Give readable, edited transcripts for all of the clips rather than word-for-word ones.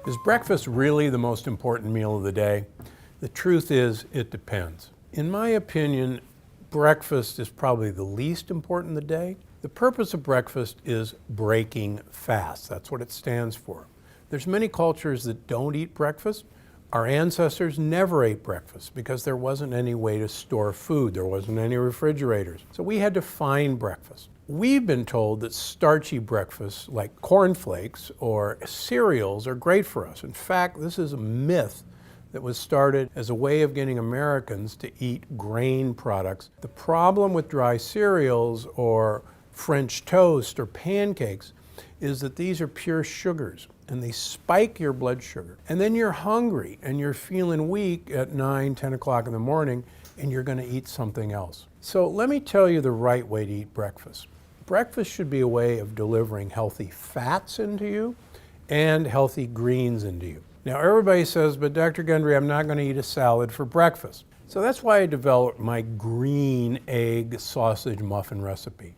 Is breakfast really the most important meal of the day? The truth is, it depends. In my opinion, breakfast is probably the least important of the day. The purpose of breakfast is breaking fast. That's what it stands for. There's many cultures that don't eat breakfast. Our ancestors never ate breakfast because there wasn't any way to store food. There wasn't any refrigerators. So we had to find breakfast. We've been told that starchy breakfasts like cornflakes or cereals are great for us. In fact, this is a myth that was started as a way of getting Americans to eat grain products. The problem with dry cereals or French toast or pancakes is that these are pure sugars and they spike your blood sugar. And then you're hungry and you're feeling weak at 9, 10 o'clock in the morning and you're going to eat something else. So let me tell you the right way to eat breakfast. Breakfast should be a way of delivering healthy fats into you and healthy greens into you. Now everybody says, but Dr. Gundry, I'm not going to eat a salad for breakfast. So that's why I developed my green egg sausage muffin recipe.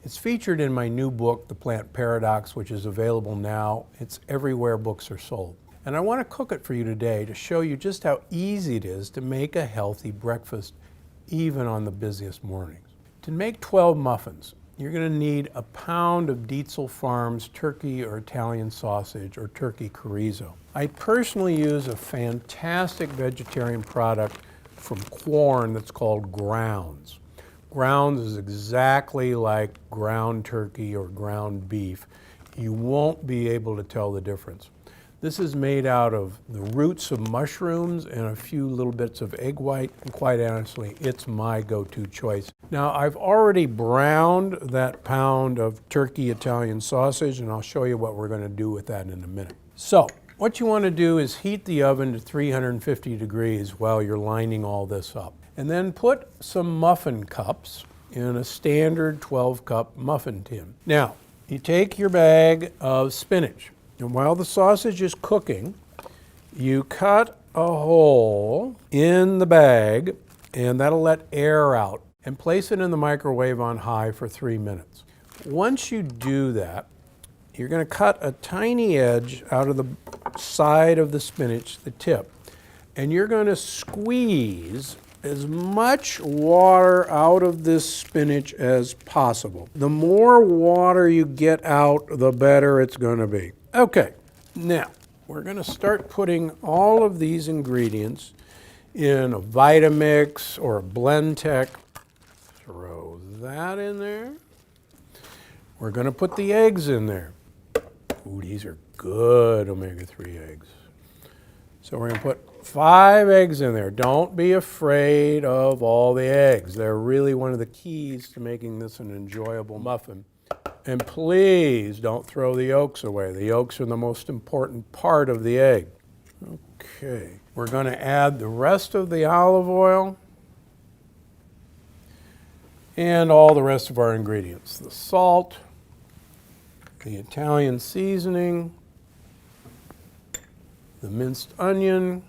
It's featured in my new book, The Plant Paradox, which is available now. It's everywhere books are sold. And I want to cook it for you today to show you just how easy it is to make a healthy breakfast, even on the busiest mornings. To make 12 muffins, you're going to need a pound of Dietzel Farms turkey or Italian sausage or turkey chorizo. I personally use a fantastic vegetarian product from Quorn that's called Grounds. Grounds is exactly like ground turkey or ground beef. You won't be able to tell the difference. This is made out of the roots of mushrooms and a few little bits of egg white, and quite honestly, it's my go-to choice. Now, I've already browned that pound of turkey Italian sausage, and I'll show you what we're going to do with that in a minute. So, what you want to do is heat the oven to 350 degrees while you're lining all this up. And then put some muffin cups in a standard 12-cup muffin tin. Now, you take your bag of spinach, and while the sausage is cooking, you cut a hole in the bag, and that'll let air out, and place it in the microwave on high for 3 minutes. Once you do that, you're going to cut a tiny edge out of the side of the spinach, the tip, and you're going to squeeze as much water out of this spinach as possible. The more water you get out, the better it's going to be. Okay, now we're going to start putting all of these ingredients in a Vitamix or a Blendtec. Throw that in there. We're going to put the eggs in there. Ooh, these are good omega-3 eggs. So we're going to put 5 eggs in there. Don't be afraid of all the eggs. They're really one of the keys to making this an enjoyable muffin. And please don't throw the yolks away. The yolks are the most important part of the egg. Okay, we're going to add the rest of the olive oil and all the rest of our ingredients. The salt, the Italian seasoning, the minced onion,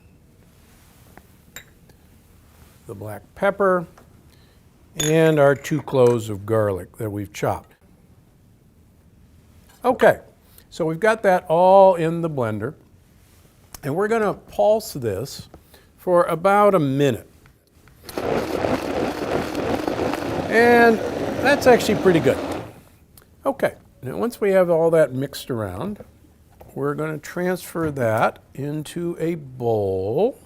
the black pepper, and our 2 cloves of garlic that we've chopped. Okay, so we've got that all in the blender, and we're going to pulse this for about a minute. And that's actually pretty good. Okay, now once we have all that mixed around, we're going to transfer that into a bowl,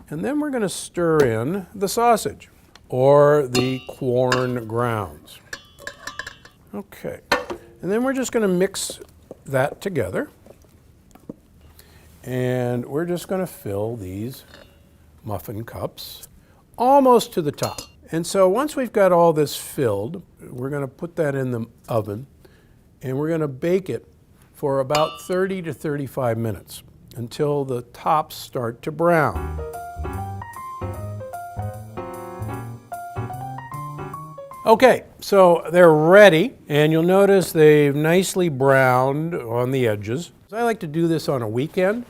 and then we're going to stir in the sausage or the Quorn Grounds. Okay, and then we're just going to mix that together, and we're just going to fill these muffin cups almost to the top. And so once we've got all this filled, we're going to put that in the oven, and we're going to bake it for about 30 to 35 minutes until the tops start to brown. Okay, so they're ready, and you'll notice they've nicely browned on the edges. I like to do this on a weekend,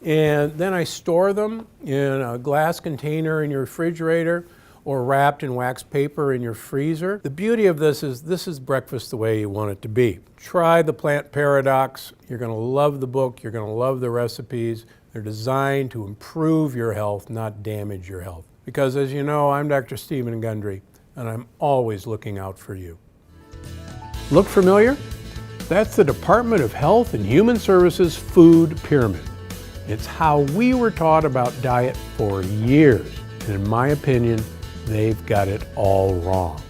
and then I store them in a glass container in your refrigerator, or wrapped in wax paper in your freezer. The beauty of this is breakfast the way you want it to be. Try the Plant Paradox. You're going to love the book. You're going to love the recipes. They're designed to improve your health, not damage your health. Because as you know, I'm Dr. Stephen Gundry, and I'm always looking out for you. Look familiar? That's the Department of Health and Human Services Food Pyramid. It's how we were taught about diet for years, and in my opinion, they've got it all wrong.